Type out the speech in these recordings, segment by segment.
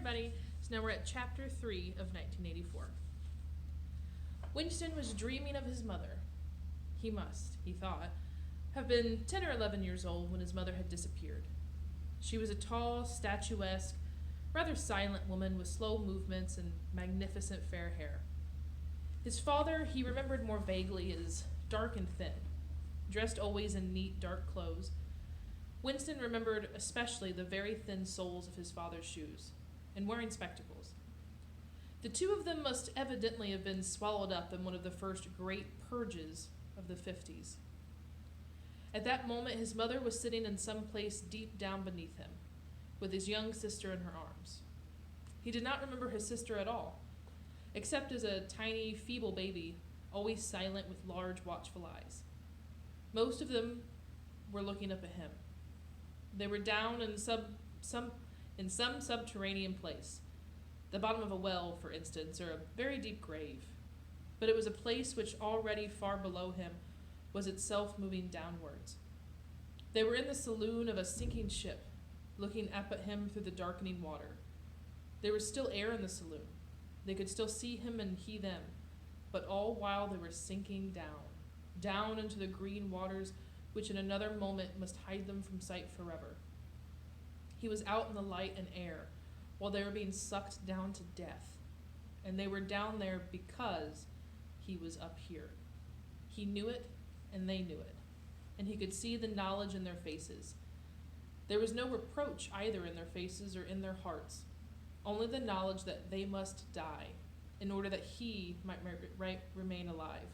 everybody. So now we're at chapter 3 of 1984. Winston was dreaming of his mother. He must, he thought, have been 10 or 11 years old when his mother had disappeared. She was a tall, statuesque, rather silent woman with slow movements and magnificent fair hair. His father he remembered more vaguely as dark and thin, dressed always in neat, dark clothes. Winston remembered especially the very thin soles of his father's shoes, and wearing spectacles. The two of them must evidently have been swallowed up in one of the first great purges of the 50s. At that moment, his mother was sitting in some place deep down beneath him, with his young sister in her arms. He did not remember his sister at all, except as a tiny, feeble baby, always silent with large, watchful eyes. Most of them were looking up at him. They were down in some subterranean place, the bottom of a well, for instance, or a very deep grave. But it was a place which already far below him was itself moving downwards. They were in the saloon of a sinking ship, looking up at him through the darkening water. There was still air in the saloon. They could still see him and he them, but all while they were sinking down into the green waters which in another moment must hide them from sight forever. He was out in the light and air, while they were being sucked down to death, and they were down there because he was up here. He knew it, and they knew it, and he could see the knowledge in their faces. There was no reproach either in their faces or in their hearts, only the knowledge that they must die in order that he might remain alive,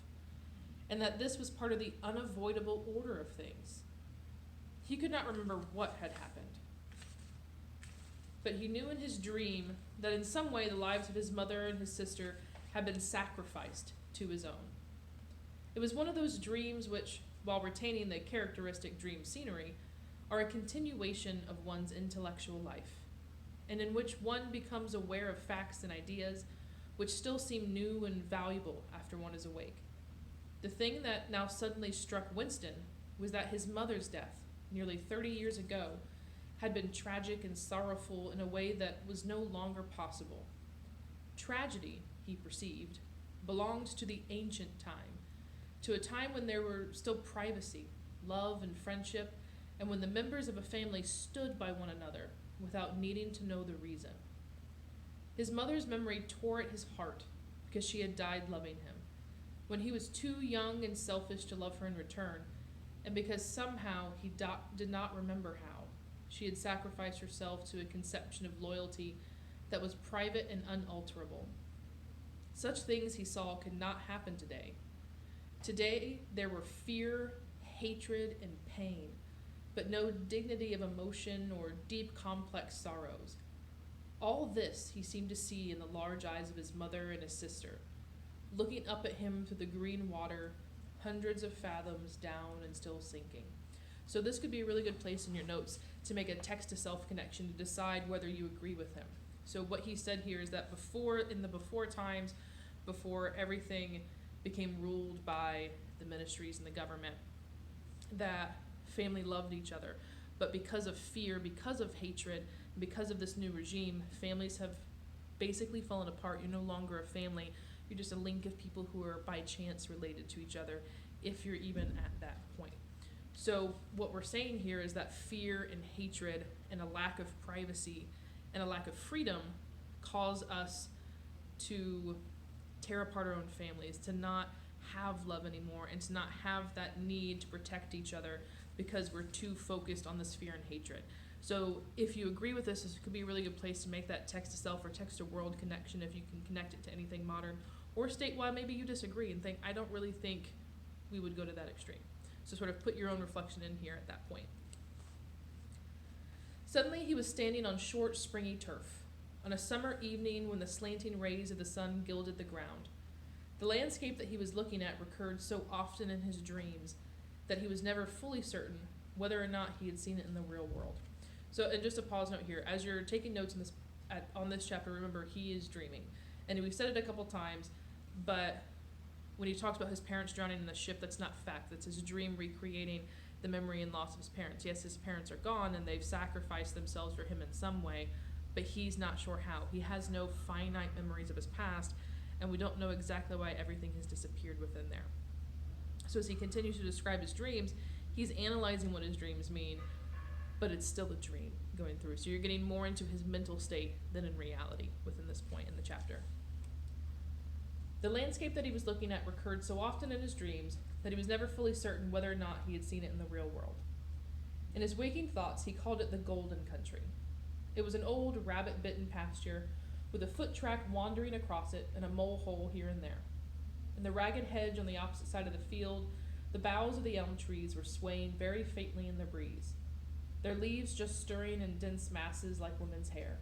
and that this was part of the unavoidable order of things. He could not remember what had happened, but he knew in his dream that in some way the lives of his mother and his sister had been sacrificed to his own. It was one of those dreams which, while retaining the characteristic dream scenery, are a continuation of one's intellectual life, and in which one becomes aware of facts and ideas which still seem new and valuable after one is awake. The thing that now suddenly struck Winston was that his mother's death, nearly 30 years ago, had been tragic and sorrowful in a way that was no longer possible. Tragedy, he perceived, belonged to the ancient time, to a time when there were still privacy, love, and friendship, and when the members of a family stood by one another without needing to know the reason. His mother's memory tore at his heart because she had died loving him, when he was too young and selfish to love her in return, and because somehow he did not remember how she had sacrificed herself to a conception of loyalty that was private and unalterable. Such things, he saw, could not happen today. Today there were fear, hatred, and pain, but no dignity of emotion or deep, complex sorrows. All this he seemed to see in the large eyes of his mother and his sister, looking up at him through the green water, hundreds of fathoms down and still sinking. So this could be a really good place in your notes to make a text-to-self connection to decide whether you agree with him. So what he said here is that in the before times, before everything became ruled by the ministries and the government, that family loved each other. But because of fear, because of hatred, because of this new regime, families have basically fallen apart. You're no longer a family. You're just a link of people who are by chance related to each other, if you're even at that point. So what we're saying here is that fear and hatred and a lack of privacy and a lack of freedom cause us to tear apart our own families, to not have love anymore, and to not have that need to protect each other because we're too focused on this fear and hatred. So if you agree with this could be a really good place to make that text-to-self or text-to-world connection if you can connect it to anything modern, or state why maybe you disagree and think, I don't really think we would go to that extreme. So sort of put your own reflection in here at that point. Suddenly he was standing on short, springy turf, on a summer evening when the slanting rays of the sun gilded the ground. The landscape that he was looking at recurred so often in his dreams that he was never fully certain whether or not he had seen it in the real world. So, and just a pause note here, as you're taking notes on this chapter, remember he is dreaming. And we've said it a couple times, but when he talks about his parents drowning in the ship, that's not fact. That's his dream recreating the memory and loss of his parents. Yes, his parents are gone and they've sacrificed themselves for him in some way, but he's not sure how. He has no finite memories of his past, and we don't know exactly why everything has disappeared within there. So as he continues to describe his dreams, he's analyzing what his dreams mean, but it's still a dream going through. So you're getting more into his mental state than in reality within this point in the chapter. The landscape that he was looking at recurred so often in his dreams that he was never fully certain whether or not he had seen it in the real world. In his waking thoughts, he called it the Golden Country. It was an old rabbit-bitten pasture with a foot track wandering across it and a mole hole here and there. In the ragged hedge on the opposite side of the field, the boughs of the elm trees were swaying very faintly in the breeze, their leaves just stirring in dense masses like women's hair.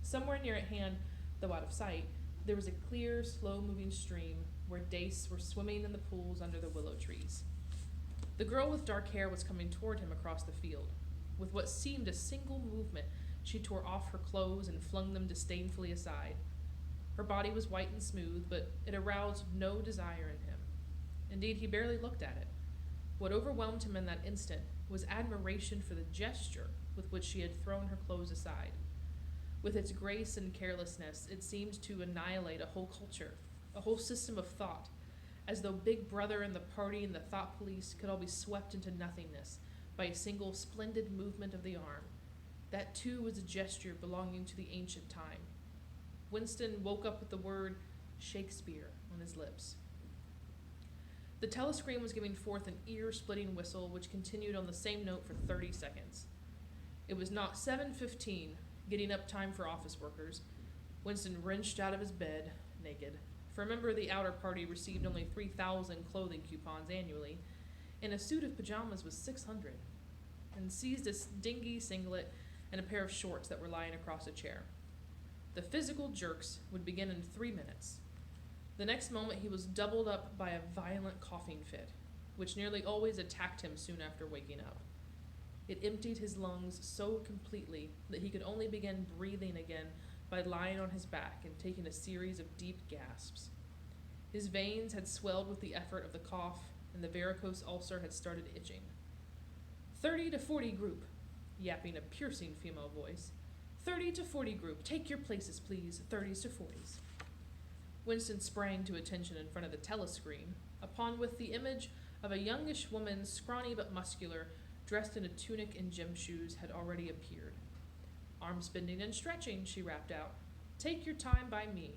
Somewhere near at hand, though out of sight, there was a clear, slow-moving stream where dace were swimming in the pools under the willow trees. The girl with dark hair was coming toward him across the field. With what seemed a single movement, she tore off her clothes and flung them disdainfully aside. Her body was white and smooth, but it aroused no desire in him. Indeed, he barely looked at it. What overwhelmed him in that instant was admiration for the gesture with which she had thrown her clothes aside. With its grace and carelessness, it seemed to annihilate a whole culture, a whole system of thought, as though Big Brother and the party and the thought police could all be swept into nothingness by a single splendid movement of the arm. That too was a gesture belonging to the ancient time. Winston woke up with the word Shakespeare on his lips. The telescreen was giving forth an ear-splitting whistle which continued on the same note for 30 seconds. It was not 7:15, getting up time for office workers. Winston wrenched out of his bed, naked, for a member of the outer party received only 3,000 clothing coupons annually, and a suit of pajamas was 600, and seized a dingy singlet and a pair of shorts that were lying across a chair. The physical jerks would begin in 3 minutes. The next moment he was doubled up by a violent coughing fit, which nearly always attacked him soon after waking up. It emptied his lungs so completely that he could only begin breathing again by lying on his back and taking a series of deep gasps. His veins had swelled with the effort of the cough, and the varicose ulcer had started itching. 30 to 40 group, yapping a piercing female voice. 30 to 40 group, take your places, please, 30s to 40s. Winston sprang to attention in front of the telescreen, upon which the image of a youngish woman, scrawny but muscular, dressed in a tunic and gym shoes, had already appeared. Arms bending and stretching, she rapped out. Take your time by me.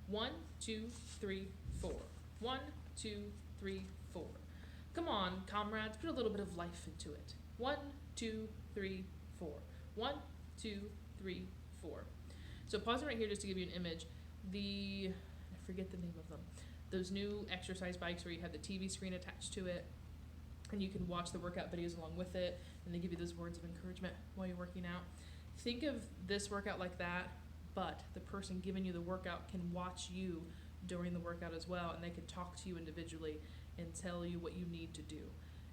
1, 2, 3, 4. 1, 2, 3, 4. Come on, comrades, put a little bit of life into it. 1, 2, 3, 4. 1, 2, 3, 4. So pausing right here just to give you an image. I forget the name of them. Those new exercise bikes where you have the TV screen attached to it, and you can watch the workout videos along with it, and they give you those words of encouragement while you're working out. Think of this workout like that, but the person giving you the workout can watch you during the workout as well, and they can talk to you individually and tell you what you need to do.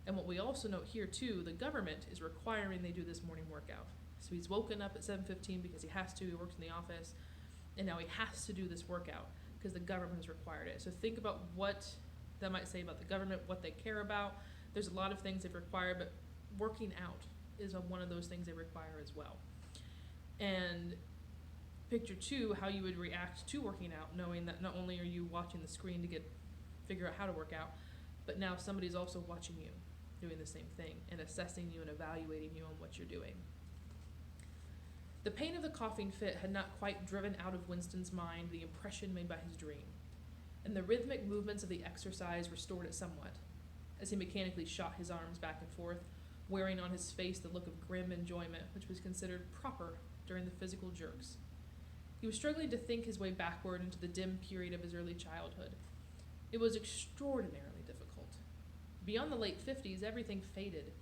And what we also note here too, the government is requiring they do this morning workout. So he's woken up at 7:15 because he has to, he works in the office, and now he has to do this workout because the government has required it. So think about what that might say about the government, what they care about. There's a lot of things they've required, but working out is one of those things they require as well. And picture too how you would react to working out, knowing that not only are you watching the screen to figure out how to work out, but now somebody's also watching you doing the same thing and assessing you and evaluating you on what you're doing. The pain of the coughing fit had not quite driven out of Winston's mind the impression made by his dream, and the rhythmic movements of the exercise restored it somewhat, as he mechanically shot his arms back and forth, wearing on his face the look of grim enjoyment which was considered proper during the physical jerks. He was struggling to think his way backward into the dim period of his early childhood. It was extraordinarily difficult. Beyond the late 50s, everything faded.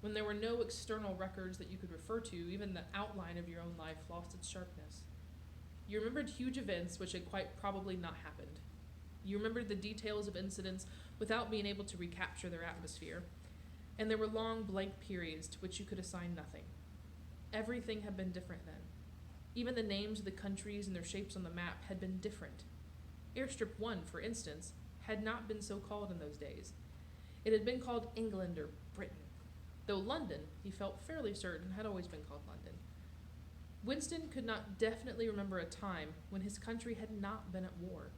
When there were no external records that you could refer to, even the outline of your own life lost its sharpness. You remembered huge events which had quite probably not happened. You remembered the details of incidents without being able to recapture their atmosphere. And there were long blank periods to which you could assign nothing. Everything had been different then. Even the names of the countries and their shapes on the map had been different. Airstrip 1, for instance, had not been so called in those days. It had been called England or Britain, though London, he felt fairly certain, had always been called London. Winston could not definitely remember a time when his country had not been at war,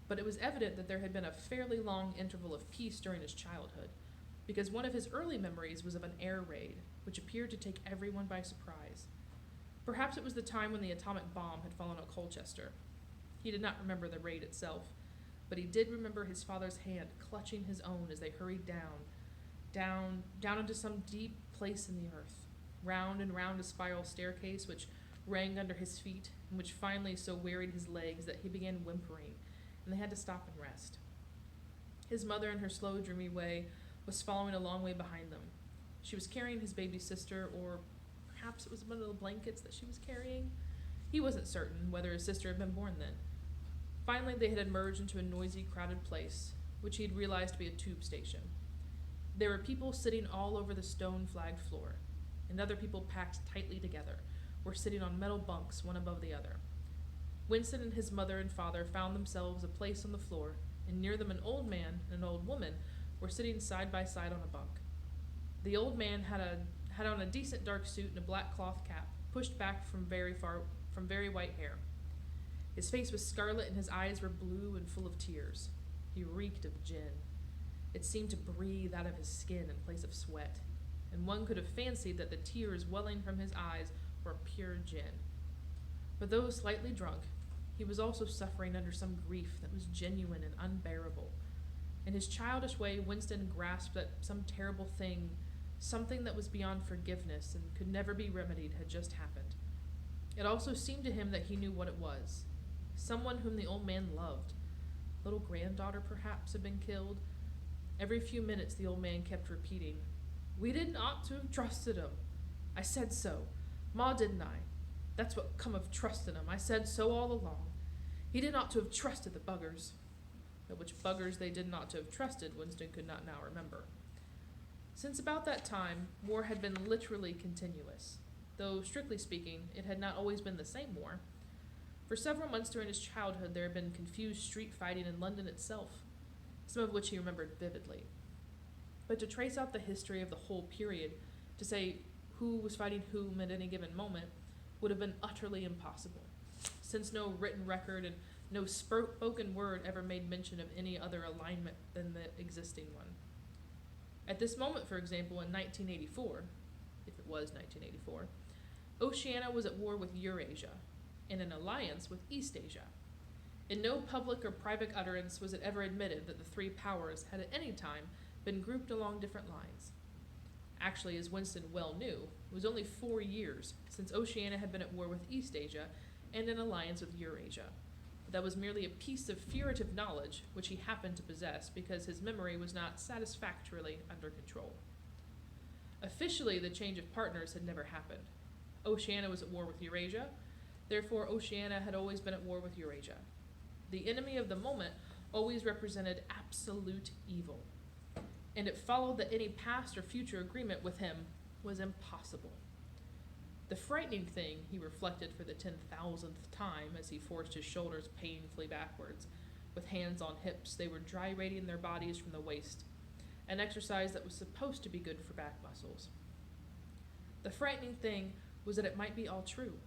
but it was evident that there had been a fairly long interval of peace during his childhood, because one of his early memories was of an air raid, which appeared to take everyone by surprise. Perhaps it was the time when the atomic bomb had fallen on Colchester. He did not remember the raid itself, but he did remember his father's hand clutching his own as they hurried down into some deep place in the earth, round and round a spiral staircase which rang under his feet, and which finally so wearied his legs that he began whimpering, and they had to stop and rest. His mother, in her slow, dreamy way, was following a long way behind them. She was carrying his baby sister, or perhaps it was one of the blankets that she was carrying. He wasn't certain whether his sister had been born then. Finally, they had emerged into a noisy, crowded place, which he had realized to be a tube station. There were people sitting all over the stone-flagged floor, and other people packed tightly together were sitting on metal bunks, one above the other. Winston and his mother and father found themselves a place on the floor, and near them an old man and an old woman were sitting side by side on a bunk. The old man had on a decent dark suit and a black cloth cap, pushed back from very white hair. His face was scarlet and his eyes were blue and full of tears. He reeked of gin. It seemed to breathe out of his skin in place of sweat, and one could have fancied that the tears welling from his eyes were pure gin. But though slightly drunk, he was also suffering under some grief that was genuine and unbearable. In his childish way, Winston grasped that some terrible thing, something that was beyond forgiveness and could never be remedied, had just happened. It also seemed to him that he knew what it was. Someone whom the old man loved. Little granddaughter, perhaps, had been killed. Every few minutes the old man kept repeating, "We didn't ought to have trusted him. I said so. Ma, didn't I? That's what come of trusting him. I said so all along. He didn't ought to have trusted the buggers." But which buggers they did not to have trusted, Winston could not now remember. Since about that time, war had been literally continuous, though, strictly speaking, it had not always been the same war. For several months during his childhood there had been confused street fighting in London itself, some of which he remembered vividly. But to trace out the history of the whole period, to say who was fighting whom at any given moment, would have been utterly impossible, since no written record and no spoken word ever made mention of any other alignment than the existing one. At this moment, for example, in 1984, if it was 1984, Oceania was at war with Eurasia, in an alliance with Eastasia. In no public or private utterance was it ever admitted that the three powers had at any time been grouped along different lines. Actually, as Winston well knew, it was only 4 years since Oceania had been at war with Eastasia and in alliance with Eurasia. But that was merely a piece of figurative knowledge which he happened to possess because his memory was not satisfactorily under control. Officially, the change of partners had never happened. Oceania was at war with Eurasia, therefore Oceania had always been at war with Eurasia. The enemy of the moment always represented absolute evil, and it followed that any past or future agreement with him was impossible. The frightening thing, he reflected for the 10,000th time as he forced his shoulders painfully backwards. With hands on hips, they were gyrating their bodies from the waist, an exercise that was supposed to be good for back muscles. The frightening thing was that it might be all true.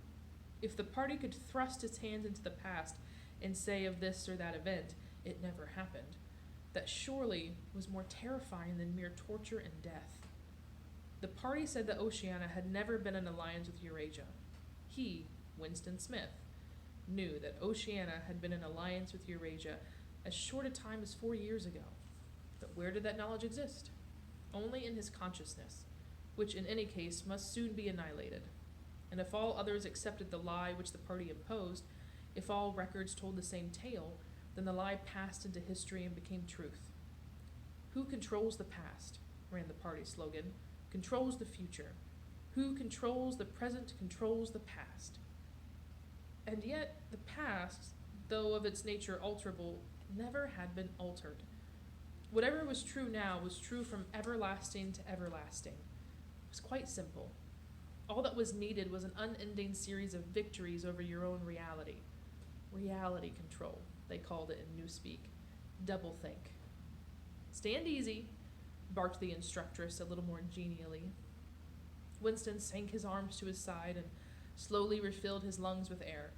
If the party could thrust its hands into the past and say of this or that event, "It never happened," that surely was more terrifying than mere torture and death. The party said that Oceania had never been in alliance with Eurasia. He, Winston Smith, knew that Oceania had been in alliance with Eurasia as short a time as 4 years ago. But where did that knowledge exist? Only in his consciousness, which in any case must soon be annihilated. And if all others accepted the lie which the party imposed, if all records told the same tale, then the lie passed into history and became truth. Who controls the past, ran the party slogan, controls the future. Who controls the present controls the past. And yet the past, though of its nature alterable, never had been altered. Whatever was true now was true from everlasting to everlasting. It was quite simple. All that was needed was an unending series of victories over your own reality. Reality control, they called it in Newspeak. Doublethink. "Stand easy," barked the instructress a little more genially. Winston sank his arms to his side and slowly refilled his lungs with air.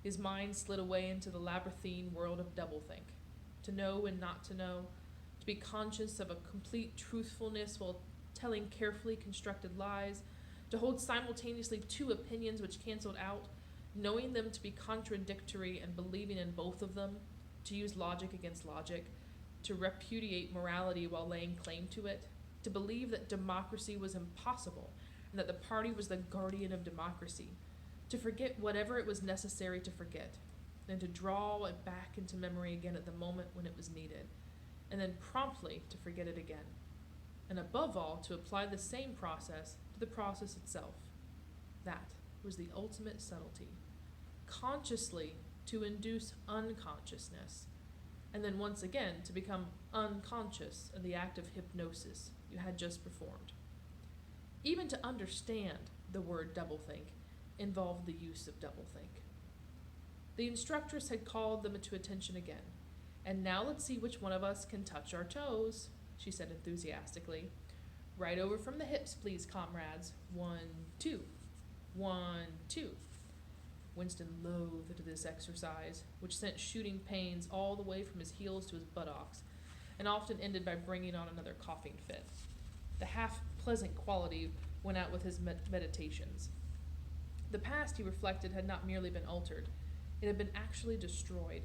His mind slid away into the labyrinthine world of doublethink. To know and not to know, to be conscious of a complete truthfulness while telling carefully constructed lies, to hold simultaneously two opinions which canceled out, knowing them to be contradictory and believing in both of them, to use logic against logic, to repudiate morality while laying claim to it, to believe that democracy was impossible and that the party was the guardian of democracy, to forget whatever it was necessary to forget, and to draw it back into memory again at the moment when it was needed, and then promptly to forget it again, and above all to apply the same process to the process itself. That was the ultimate subtlety. Consciously to induce unconsciousness, and then once again to become unconscious of the act of hypnosis you had just performed. Even to understand the word doublethink involved the use of doublethink. The instructress had called them to attention again. And now let's see which one of us can touch our toes, she said enthusiastically. Right over from the hips, please, comrades. 1, 2. 1, 2. Winston loathed this exercise, which sent shooting pains all the way from his heels to his buttocks, and often ended by bringing on another coughing fit. The half-pleasant quality went out with his meditations. The past, he reflected, had not merely been altered. It had been actually destroyed.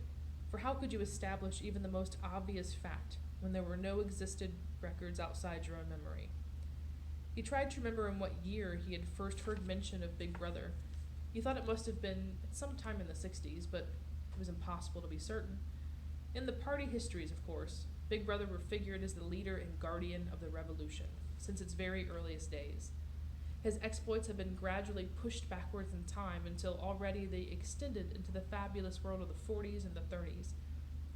For how could you establish even the most obvious fact when there were no existed records outside your own memory? He tried to remember in what year he had first heard mention of Big Brother. He thought it must have been at some time in the 60s, but it was impossible to be certain. In the party histories, of course, Big Brother were figured as the leader and guardian of the revolution since its very earliest days. His exploits had been gradually pushed backwards in time until already they extended into the fabulous world of the 40s and the 30s,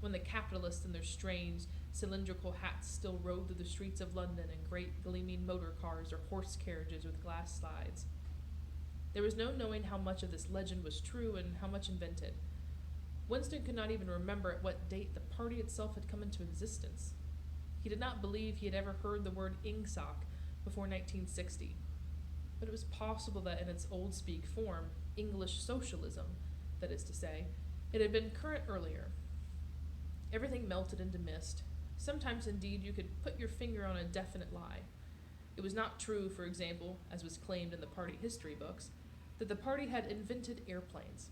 when the capitalists in their strange, cylindrical hats still rode through the streets of London in great gleaming motor cars or horse carriages with glass slides. There was no knowing how much of this legend was true and how much invented. Winston could not even remember at what date the party itself had come into existence. He did not believe he had ever heard the word Ingsoc before 1960. But it was possible that in its old-speak form, English socialism, that is to say, it had been current earlier. Everything melted into mist. Sometimes, indeed, you could put your finger on a definite lie. It was not true, for example, as was claimed in the party history books, that the party had invented airplanes.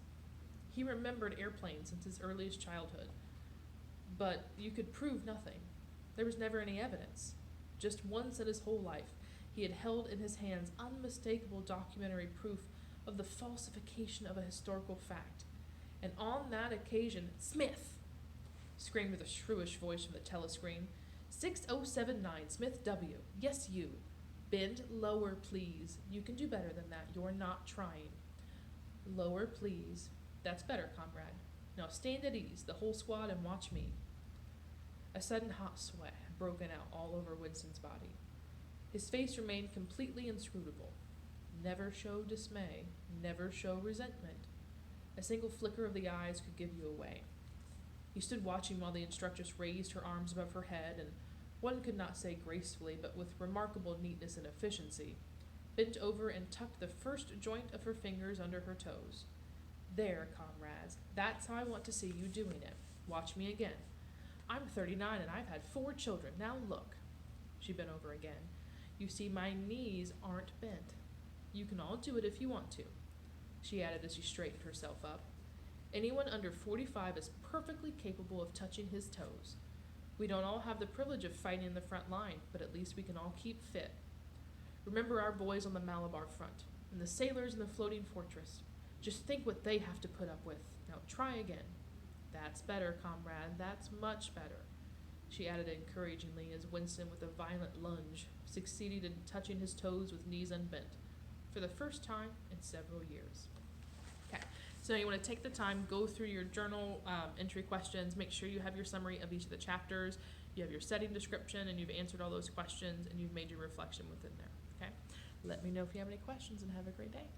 He remembered airplanes since his earliest childhood. But you could prove nothing. There was never any evidence. Just once in his whole life, he had held in his hands unmistakable documentary proof of the falsification of a historical fact. And on that occasion, Smith! Screamed with a shrewish voice from the telescreen. 6079, Smith W. Yes, you. Bend lower, please. You can do better than that. You're not trying. Lower, please. That's better, comrade. Now stand at ease, the whole squad, and watch me. A sudden hot sweat had broken out all over Winston's body. His face remained completely inscrutable. Never show dismay, never show resentment. A single flicker of the eyes could give you away. He stood watching while the instructress raised her arms above her head and, one could not say gracefully, but with remarkable neatness and efficiency, bent over and tucked the first joint of her fingers under her toes. There, comrades, that's how I want to see you doing it. Watch me again. I'm 39 and I've had 4 children. Now look. She bent over again. You see, my knees aren't bent. You can all do it if you want to, she added as she straightened herself up. Anyone under 45 is perfectly capable of touching his toes. We don't all have the privilege of fighting in the front line, but at least we can all keep fit. Remember our boys on the Malabar front, and the sailors in the floating fortress. Just think what they have to put up with. Now try again. That's better, comrade, that's much better, she added encouragingly as Winston, with a violent lunge, succeeded in touching his toes with knees unbent, for the first time in several years. Okay, so you want to take the time, go through your journal entry questions, make sure you have your summary of each of the chapters, you have your setting description, and you've answered all those questions, and you've made your reflection within there, okay? Let me know if you have any questions, and have a great day.